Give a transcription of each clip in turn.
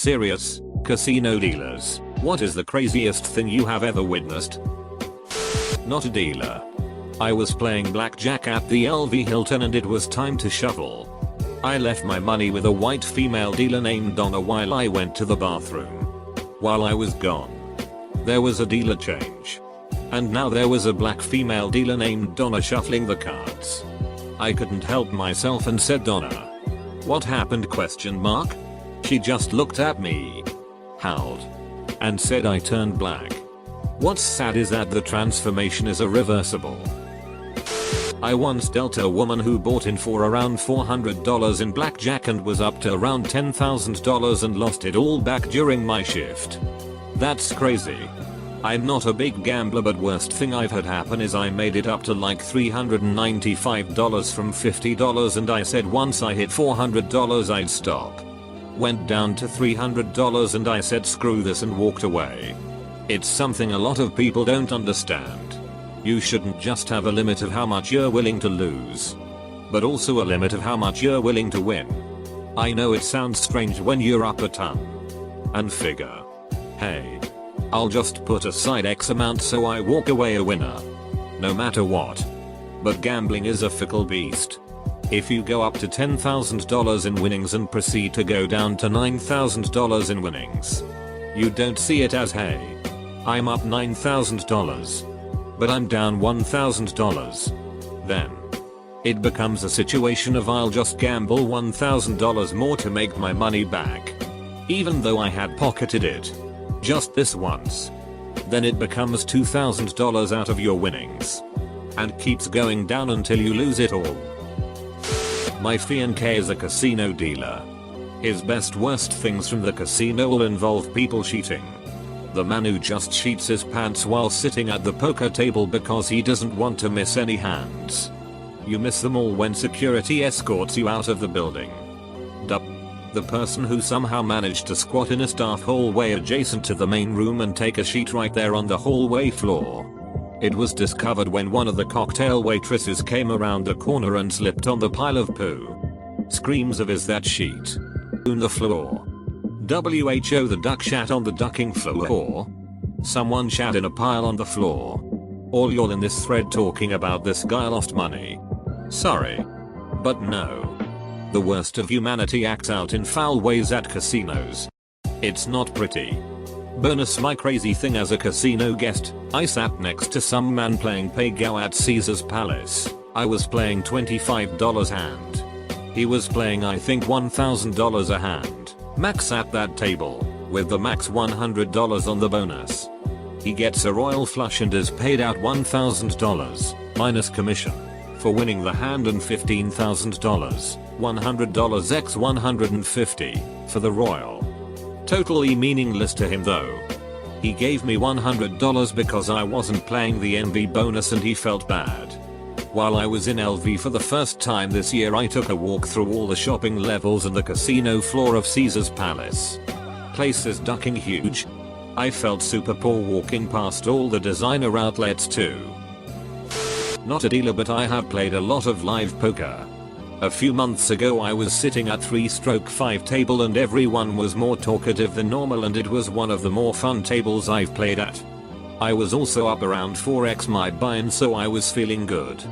serious? Casino dealers, what is the craziest thing you have ever witnessed? Not a dealer. I was playing blackjack at the LV Hilton and it was time to shuffle. I left my money with a white female dealer named Donna while I went to the bathroom. While I was gone, there was a dealer change. And now there was a black female dealer named Donna shuffling the cards. I couldn't help myself and said, "Donna, what happened?" ? She just looked at me, howled, and said I turned black. What's sad is that the transformation is irreversible. I once dealt a woman who bought in for around $400 in blackjack and was up to around $10,000 and lost it all back during my shift. That's crazy. I'm not a big gambler, but worst thing I've had happen is I made it up to like $395 from $50 and I said once I hit $400 I'd stop. Went down to $300 and I said screw this and walked away. It's something a lot of people don't understand. You shouldn't just have a limit of how much you're willing to lose, but also a limit of how much you're willing to win. I know it sounds strange when you're up a ton and figure, hey, I'll just put aside X amount so I walk away a winner, no matter what. But gambling is a fickle beast. If you go up to $10,000 in winnings and proceed to go down to $9,000 in winnings, you don't see it as, hey, I'm up $9,000, but I'm down $1,000. Then it becomes a situation of I'll just gamble $1,000 more to make my money back, even though I had pocketed it just this once. Then it becomes $2,000 out of your winnings and keeps going down until you lose it all. My fiancé is a casino dealer. His best worst things from the casino will involve people cheating. The man who just sheets his pants while sitting at the poker table because he doesn't want to miss any hands. You miss them all when security escorts you out of the building. The person who somehow managed to squat in a staff hallway adjacent to the main room and take a sheet right there on the hallway floor. It was discovered when one of the cocktail waitresses came around the corner and slipped on the pile of poo. Screams of "Is that sheet on the floor?" WHO, the duck shat on the ducking floor. Someone shat in a pile on the floor. All y'all in this thread talking about this guy lost money. Sorry, but no. The worst of humanity acts out in foul ways at casinos. It's not pretty. Bonus, my crazy thing as a casino guest, I sat next to some man playing pay-go at Caesar's Palace. I was playing $25 hand. He was playing I think $1,000 a hand, max at that table, with the max $100 on the bonus. He gets a royal flush and is paid out $1,000, minus commission, for winning the hand and $15,000, $100 x 150, for the royal. Totally meaningless to him though. He gave me $100 because I wasn't playing the NV bonus and he felt bad. While I was in LV for the first time this year, I took a walk through all the shopping levels and the casino floor of Caesar's Palace. Place is ducking huge. I felt super poor walking past all the designer outlets too. Not a dealer, but I have played a lot of live poker. A few months ago I was sitting at 3/5 table and everyone was more talkative than normal and it was one of the more fun tables I've played at. I was also up around 4x my buy-in, so I was feeling good.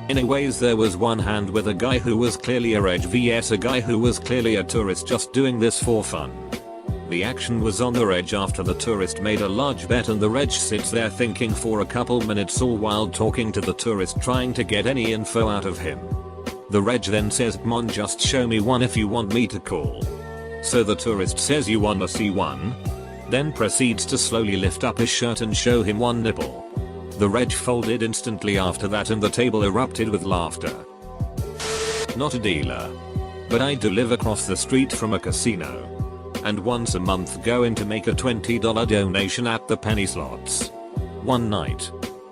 In a ways, there was one hand with a guy who was clearly a reg vs a guy who was clearly a tourist just doing this for fun. The action was on the reg after the tourist made a large bet and the reg sits there thinking for a couple minutes all while talking to the tourist trying to get any info out of him. The reg then says, "Come on, just show me one if you want me to call." So the tourist says, "You wanna see one?" Then proceeds to slowly lift up his shirt and show him one nipple. The reg folded instantly after that and the table erupted with laughter. Not a dealer, but I do live across the street from a casino, and once a month go in to make a $20 donation at the penny slots. One night,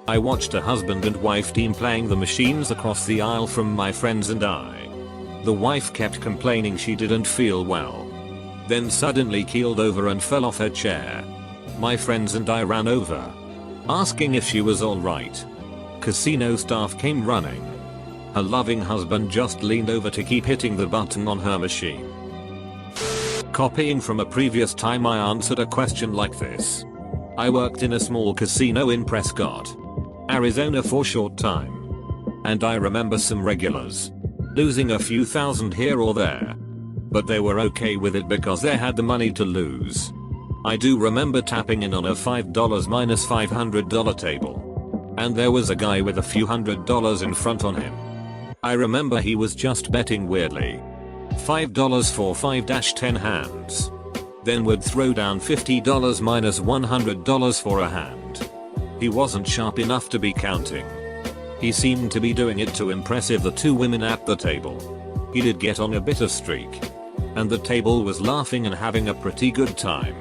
I watched a husband and wife team playing the machines across the aisle from my friends and I. The wife kept complaining she didn't feel well, then suddenly keeled over and fell off her chair. My friends and I ran over, asking if she was alright. Casino staff came running. Her loving husband just leaned over to keep hitting the button on her machine. Copying from a previous time I answered a question like this. I worked in a small casino in Prescott, Arizona for short time. And I remember some regulars losing a few thousand here or there. But they were okay with it because they had the money to lose. I do remember tapping in on a $5 minus $500 table. And there was a guy with a few $100 in front on him. I remember he was just betting weirdly. $5 for 5-10 hands. Then would throw down $50 minus $100 for a hand. He wasn't sharp enough to be counting. He seemed to be doing it to impress the two women at the table. He did get on a bit of streak. And the table was laughing and having a pretty good time.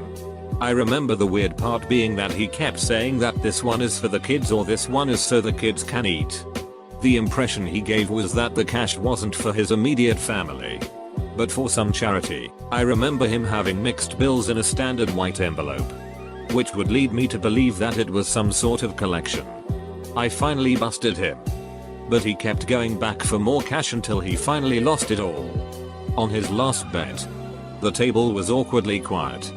I remember the weird part being that he kept saying that this one is for the kids or this one is so the kids can eat. The impression he gave was that the cash wasn't for his immediate family, but for some charity. I remember him having mixed bills in a standard white envelope, which would lead me to believe that it was some sort of collection. I finally busted him, but he kept going back for more cash until he finally lost it all. On his last bet, the table was awkwardly quiet,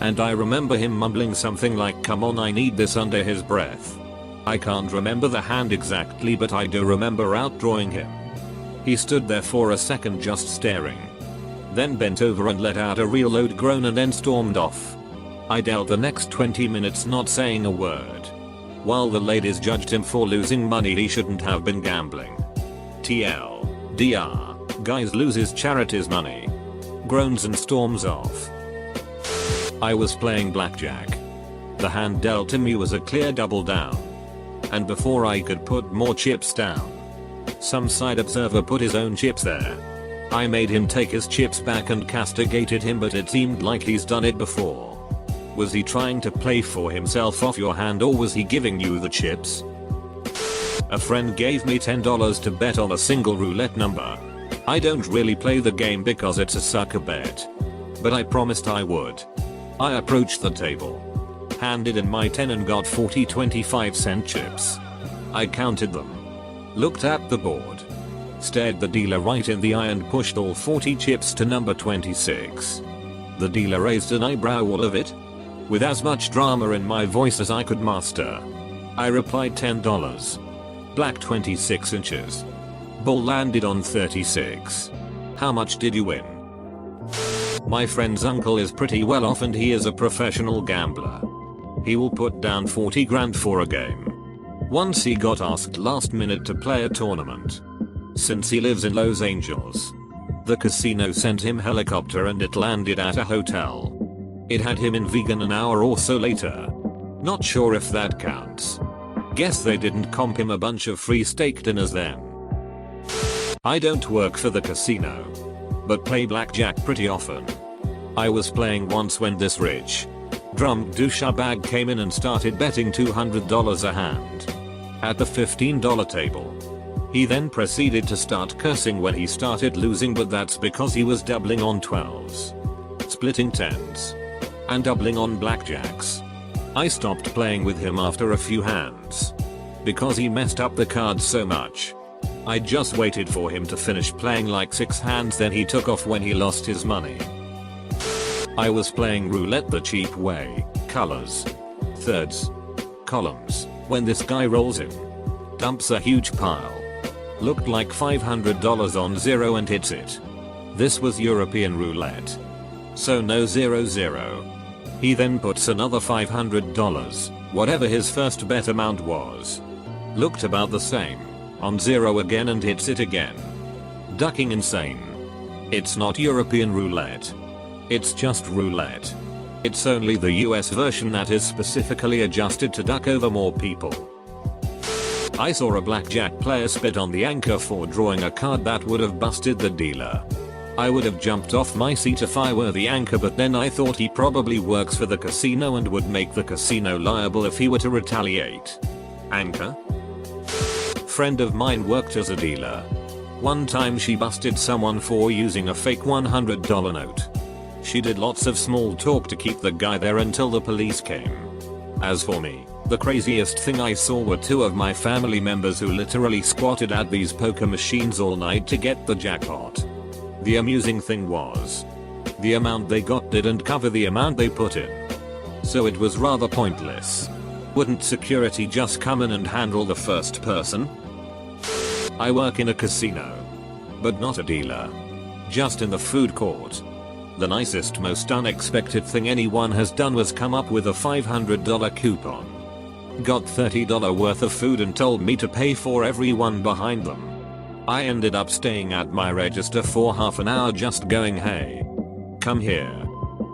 and I remember him mumbling something like "come on, I need this" under his breath. I can't remember the hand exactly, but I do remember outdrawing him. He stood there for a second just staring, then bent over and let out a real loud groan and then stormed off. I dealt the next 20 minutes not saying a word, while the ladies judged him for losing money he shouldn't have been gambling. TLDR, guys loses charity's money. Groans and storms off. I was playing blackjack. The hand dealt to me was a clear double down. And before I could put more chips down, some side observer put his own chips there. I made him take his chips back and castigated him, but it seemed like he's done it before. Was he trying to play for himself off your hand, or was he giving you the chips? A friend gave me $10 to bet on a single roulette number. I don't really play the game because it's a sucker bet, but I promised I would. I approached the table, handed in my 10 and got 40 25-cent chips. I counted them, looked at the board, stared the dealer right in the eye and pushed all 40 chips to number 26. The dealer raised an eyebrow, all of it? With as much drama in my voice as I could master. I replied $10. Black 26 inches. Ball landed on 36. How much did you win? My friend's uncle is pretty well off and he is a professional gambler. He will put down 40 grand for a game. Once he got asked last minute to play a tournament. Since he lives in Los Angeles, the casino sent him helicopter and it landed at a hotel. It had him in vegan an hour or so later. Not sure if that counts. Guess they didn't comp him a bunch of free steak dinners then. I don't work for the casino, but play blackjack pretty often. I was playing once when this rich, drunk douchebag came in and started betting $200 a hand at the $15 table. He then proceeded to start cursing when he started losing, but that's because he was doubling on 12s, splitting 10s, and doubling on blackjacks. I stopped playing with him after a few hands because he messed up the cards so much. I just waited for him to finish playing like 6 hands, then he took off when he lost his money. I was playing roulette the cheap way, colors, thirds, columns, when this guy rolls in, dumps a huge pile. Looked like $500 on zero and hits it. This was European roulette, so no 0-0. He then puts another $500, whatever his first bet amount was. Looked about the same, on zero again and hits it again. Ducking insane. It's not European roulette. It's just roulette. It's only the US version that is specifically adjusted to duck over more people. I saw a blackjack player spit on the anchor for drawing a card that would have busted the dealer. I would have jumped off my seat if I were the anchor, but then I thought he probably works for the casino and would make the casino liable if he were to retaliate. Anchor? Friend of mine worked as a dealer. One time she busted someone for using a fake $100 note. She did lots of small talk to keep the guy there until the police came. As for me, the craziest thing I saw were 2 of my family members who literally squatted at these poker machines all night to get the jackpot. The amusing thing was, The amount they got didn't cover the amount they put in. So it was rather pointless. Wouldn't security just come in and handle the first person? I work in a casino. But not a dealer. Just in the food court. The nicest, most unexpected thing anyone has done was come up with a $500 coupon. Got $30 worth of food and told me to pay for everyone behind them. I ended up staying at my register for half an hour just going, hey, come here.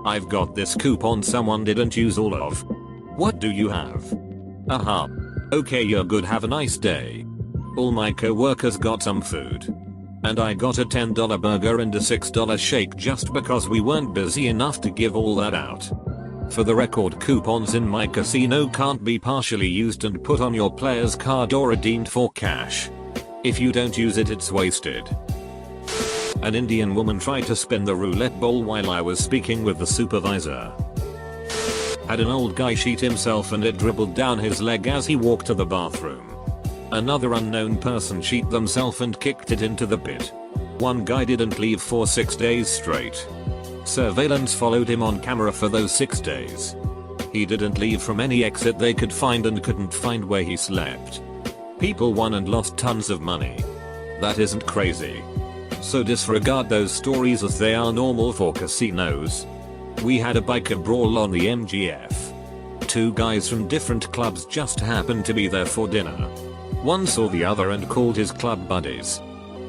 I've got this coupon someone didn't use all of. What do you have? Aha. Okay, you're good, have a nice day. All my co-workers got some food. And I got a $10 burger and a $6 shake just because we weren't busy enough to give all that out. For the record, coupons in my casino can't be partially used and put on your player's card or redeemed for cash. If you don't use it, it's wasted. An Indian woman tried to spin the roulette bowl while I was speaking with the supervisor. Had an old guy cheat himself and it dribbled down his leg as he walked to the bathroom. Another unknown person cheat themselves and kicked it into the pit. One guy didn't leave for 6 days straight. Surveillance followed him on camera for those 6 days. He didn't leave from any exit they could find and couldn't find where he slept. People won and lost tons of money. That isn't crazy. So disregard those stories as they are normal for casinos. We had a biker brawl on the MGF. 2 guys from different clubs just happened to be there for dinner. One saw the other and called his club buddies.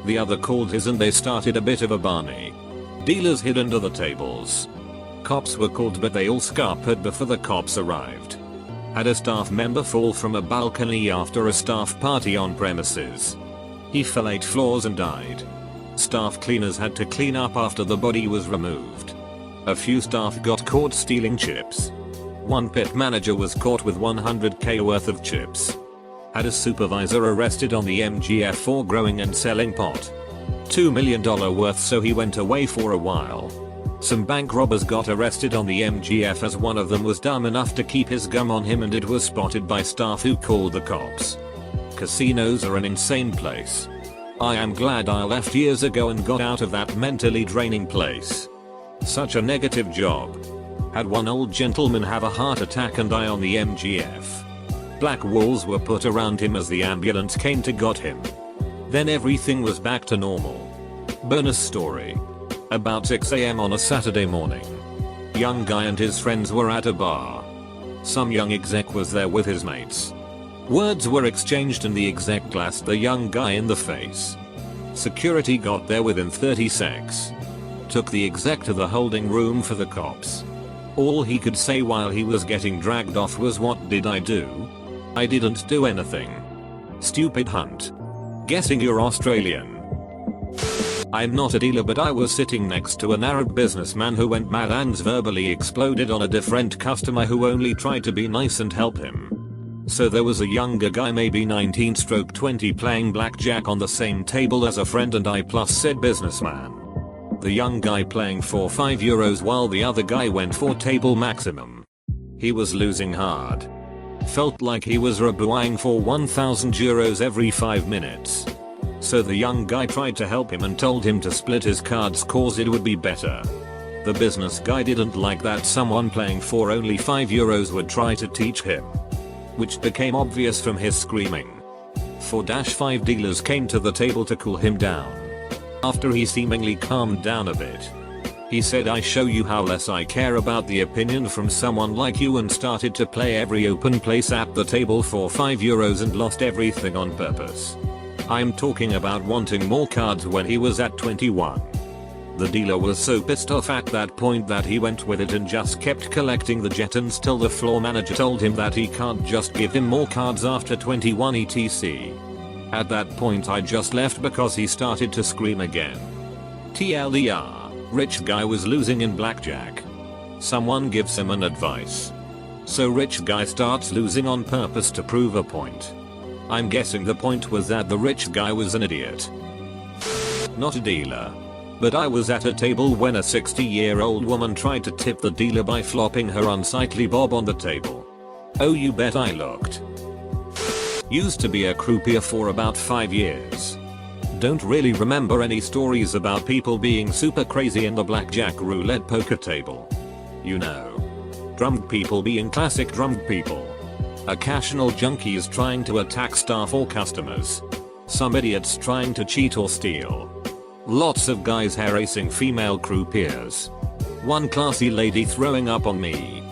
The other called his and they started a bit of a Barney. Dealers hid under the tables. Cops were called but they all scuppered before the cops arrived. Had a staff member fall from a balcony after a staff party on premises. He fell 8 floors and died. Staff cleaners had to clean up after the body was removed. A few staff got caught stealing chips. One pit manager was caught with $100K worth of chips. Had a supervisor arrested on the MGF for growing and selling pot. $2 million worth, so he went away for a while. Some bank robbers got arrested on the MGF as one of them was dumb enough to keep his gum on him and it was spotted by staff who called the cops. Casinos are an insane place. I am glad I left years ago and got out of that mentally draining place. Such a negative job. Had one old gentleman have a heart attack and die on the MGF. Black walls were put around him as the ambulance came to got him. Then everything was back to normal. Bonus story. About 6 AM on a Saturday morning. Young guy and his friends were at a bar. Some young exec was there with his mates. Words were exchanged and the exec glassed the young guy in the face. Security got there within 30 secs. Took the exec to the holding room for the cops. All he could say while he was getting dragged off was, "What did I do? I didn't do anything. Stupid hunt. Guessing you're Australian." I'm not a dealer, but I was sitting next to an Arab businessman who went mad and verbally exploded on a different customer who only tried to be nice and help him. So there was a younger guy, maybe 19-20, playing blackjack on the same table as a friend and I plus said businessman. The young guy playing for €5 while the other guy went for table maximum. He was losing hard. Felt like he was rebuying for €1,000 every 5 minutes. So the young guy tried to help him and told him to split his cards cause it would be better. The business guy didn't like that someone playing for only €5 would try to teach him. Which became obvious from his screaming. 4-5 dealers came to the table to cool him down. After he seemingly calmed down a bit, he said, "I show you how less I care about the opinion from someone like you," and started to play every open place at the table for €5 and lost everything on purpose. I'm talking about wanting more cards when he was at 21. The dealer was so pissed off at that point that he went with it and just kept collecting the jetons till the floor manager told him that he can't just give him more cards after 21 etc. At that point I just left because he started to scream again. TLDR, rich guy was losing in blackjack. Someone gives him an advice. So rich guy starts losing on purpose to prove a point. I'm guessing the point was that the rich guy was an idiot. Not a dealer. But I was at a table when a 60-year-old woman tried to tip the dealer by flopping her unsightly bob on the table. Oh, you bet I looked. Used to be a croupier for about 5 years. Don't really remember any stories about people being super crazy in the blackjack roulette poker table. You know. Drunk people being classic drunk people. Occasional junkies trying to attack staff or customers. Some idiots trying to cheat or steal. Lots of guys harassing female croupiers. One classy lady throwing up on me.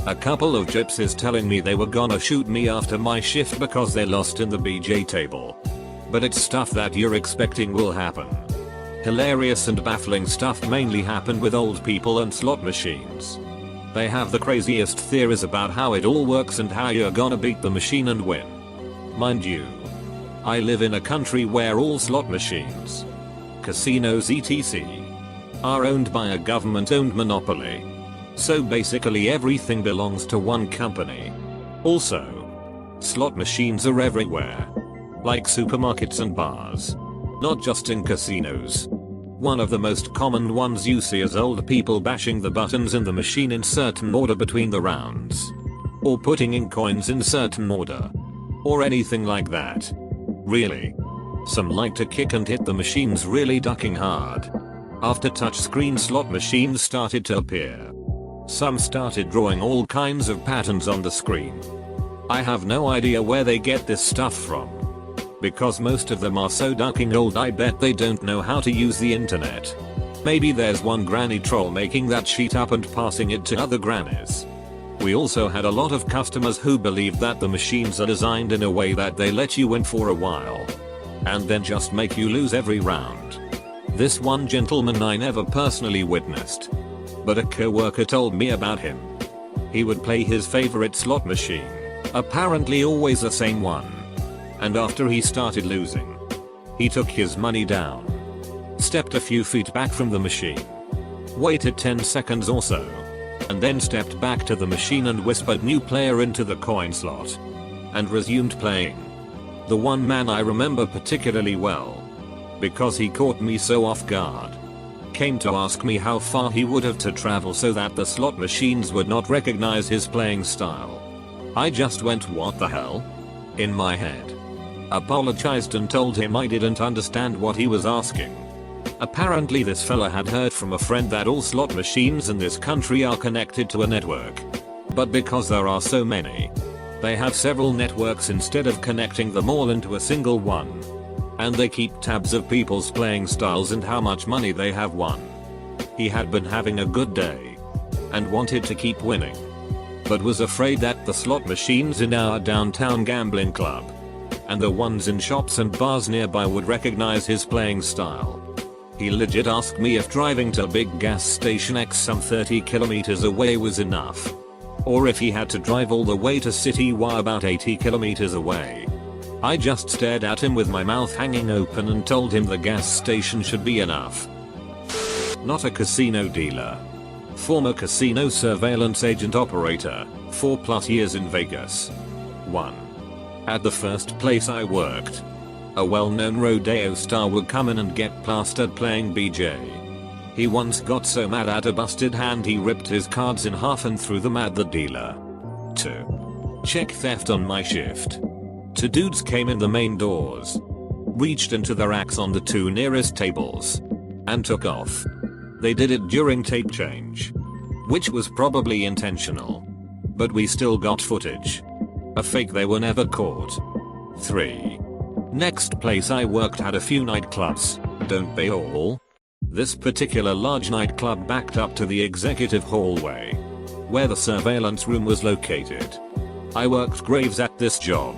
A couple of gypsies telling me they were gonna shoot me after my shift because they lost in the BJ table. But it's stuff that you're expecting will happen. Hilarious and baffling stuff mainly happened with old people and slot machines. They have the craziest theories about how it all works and how you're gonna beat the machine and win. Mind you, I live in a country where all slot machines, casinos etc. are owned by a government-owned monopoly. So basically everything belongs to one company. Also, slot machines are everywhere. Like supermarkets and bars. Not just in casinos. One of the most common ones you see is old people bashing the buttons in the machine in certain order between the rounds. Or putting in coins in certain order. Or anything like that. Really. Some like to kick and hit the machines really ducking hard. After touchscreen slot machines started to appear, some started drawing all kinds of patterns on the screen. I have no idea where they get this stuff from. Because most of them are so ducking old I bet they don't know how to use the internet. Maybe there's one granny troll making that sheet up and passing it to other grannies. We also had a lot of customers who believed that the machines are designed in a way that they let you win for a while. And then just make you lose every round. This one gentleman I never personally witnessed. But a coworker told me about him. He would play his favorite slot machine. Apparently always the same one. And after he started losing, he took his money down, stepped a few feet back from the machine, waited 10 seconds or so, and then stepped back to the machine and whispered "new player" into the coin slot, and resumed playing. The one man I remember particularly well, because he caught me so off guard, came to ask me how far he would have to travel so that the slot machines would not recognize his playing style. I just went "what the hell?" in my head. Apologized and told him I didn't understand what he was asking. Apparently this fella had heard from a friend that all slot machines in this country are connected to a network. But because there are so many, they have several networks instead of connecting them all into a single one. And they keep tabs of people's playing styles and how much money they have won. He had been having a good day and wanted to keep winning, but was afraid that the slot machines in our downtown gambling club and the ones in shops and bars nearby would recognize his playing style. He legit asked me if driving to a big gas station X some 30 kilometers away was enough. Or if he had to drive all the way to City Y about 80 kilometers away. I just stared at him with my mouth hanging open and told him the gas station should be enough. Not a casino dealer. Former casino surveillance agent operator, 4+ years in Vegas. 1. At the first place I worked, a well-known rodeo star would come in and get plastered playing BJ. He once got so mad at a busted hand he ripped his cards in half and threw them at the dealer. 2. Check theft on my shift. 2 dudes came in the main doors, reached into the racks on the 2 nearest tables, and took off. They did it during tape change, which was probably intentional. But we still got footage. A fake they were never caught. 3. Next place I worked had a few nightclubs, don't they all? This particular large nightclub backed up to the executive hallway, where the surveillance room was located. I worked graves at this job.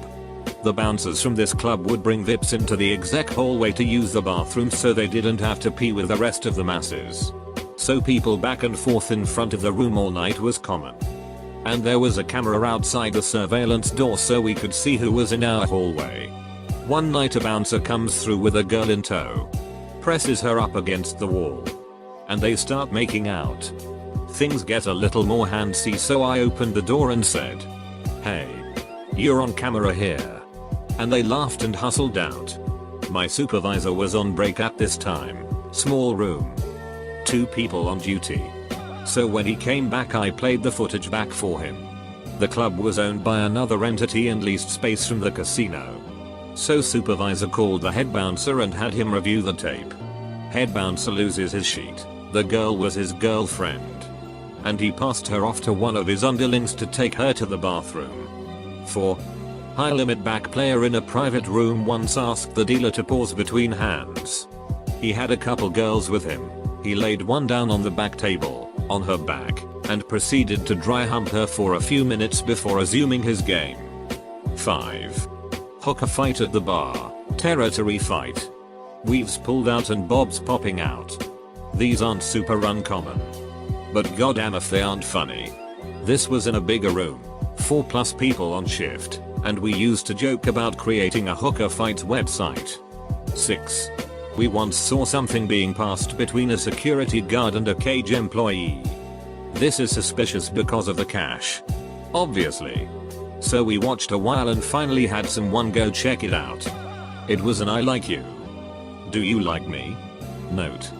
The bouncers from this club would bring VIPs into the exec hallway to use the bathroom so they didn't have to pee with the rest of the masses. So people back and forth in front of the room all night was common. And there was a camera outside the surveillance door so we could see who was in our hallway. One night a bouncer comes through with a girl in tow, presses her up against the wall, and they start making out. Things get a little more handsy so I opened the door and said, "Hey, you're on camera here." And they laughed and hustled out. My supervisor was on break at this time, small room, 2 people on duty. So when he came back I played the footage back for him. The club was owned by another entity and leased space from the casino. So supervisor called the head bouncer and had him review the tape. Head bouncer loses his sheet. The girl was his girlfriend. And he passed her off to one of his underlings to take her to the bathroom. 4. High limit back player in a private room once asked the dealer to pause between hands. He had a couple girls with him. He laid one down on the back table, on her back, and proceeded to dry hump her for a few minutes before resuming his game. 5. Hooker fight at the bar. Territory fight. Weaves pulled out and bobs popping out. These aren't super uncommon. But goddamn if they aren't funny. This was in a bigger room. 4+ people on shift, and we used to joke about creating a hooker fights website. 6. We once saw something being passed between a security guard and a cage employee. This is suspicious because of the cash. Obviously. So we watched a while and finally had someone go check it out. It was an I like you. Do you like me? Note.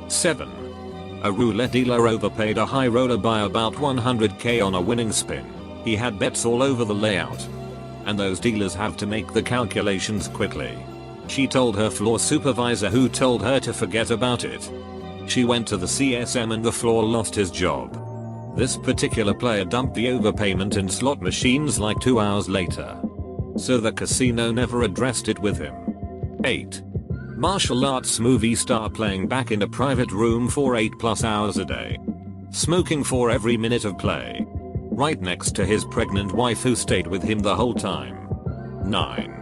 7. A roulette dealer overpaid a high roller by about 100k on a winning spin. He had bets all over the layout. And those dealers have to make the calculations quickly. She told her floor supervisor, who told her to forget about it. She went to the CSM and the floor lost his job. This particular player dumped the overpayment in slot machines like 2 hours later. So the casino never addressed it with him. 8. Martial arts movie star playing back in a private room for 8+ hours a day. Smoking for every minute of play. Right next to his pregnant wife who stayed with him the whole time. 9.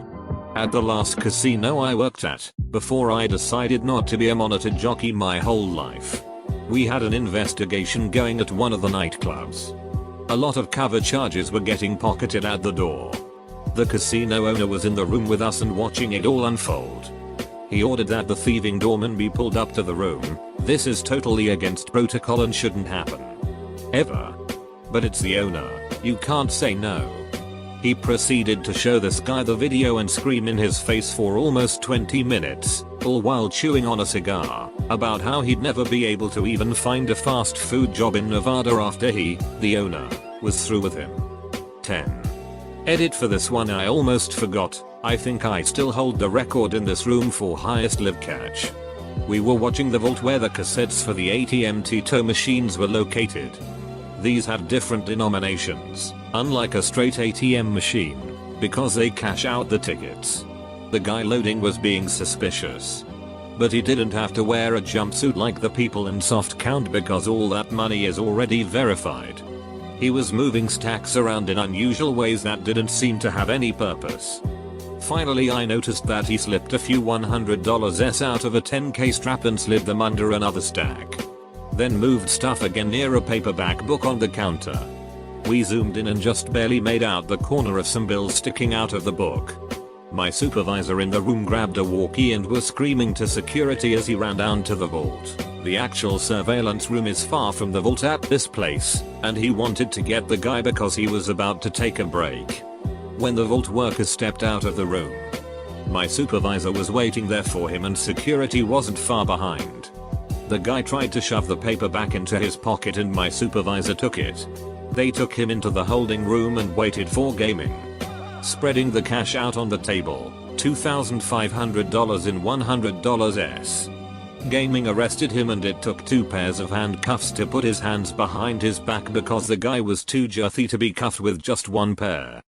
At the last casino I worked at, before I decided not to be a monitored jockey my whole life, we had an investigation going at one of the nightclubs. A lot of cover charges were getting pocketed at the door. The casino owner was in the room with us and watching it all unfold. He ordered that the thieving doorman be pulled up to the room. This is totally against protocol and shouldn't happen. Ever. But it's the owner, you can't say no. He proceeded to show this guy the video and scream in his face for almost 20 minutes, all while chewing on a cigar, about how he'd never be able to even find a fast food job in Nevada after he, the owner, was through with him. 10. Edit for this one I almost forgot. I think I still hold the record in this room for highest live catch. We were watching the vault where the cassettes for the ATM Tito machines were located. These have different denominations, unlike a straight ATM machine, because they cash out the tickets. The guy loading was being suspicious. But he didn't have to wear a jumpsuit like the people in soft count because all that money is already verified. He was moving stacks around in unusual ways that didn't seem to have any purpose. Finally I noticed that he slipped a few $100s out of a 10k strap and slid them under another stack. Then moved stuff again near a paperback book on the counter. We zoomed in and just barely made out the corner of some bills sticking out of the book. My supervisor in the room grabbed a walkie and was screaming to security as he ran down to the vault. The actual surveillance room is far from the vault at this place, and he wanted to get the guy because he was about to take a break. When the vault worker stepped out of the room, my supervisor was waiting there for him and security wasn't far behind. The guy tried to shove the paper back into his pocket and my supervisor took it. They took him into the holding room and waited for gaming. Spreading the cash out on the table, $2,500 in $100s. Gaming arrested him and it took 2 pairs of handcuffs to put his hands behind his back because the guy was too juthy to be cuffed with just 1 pair.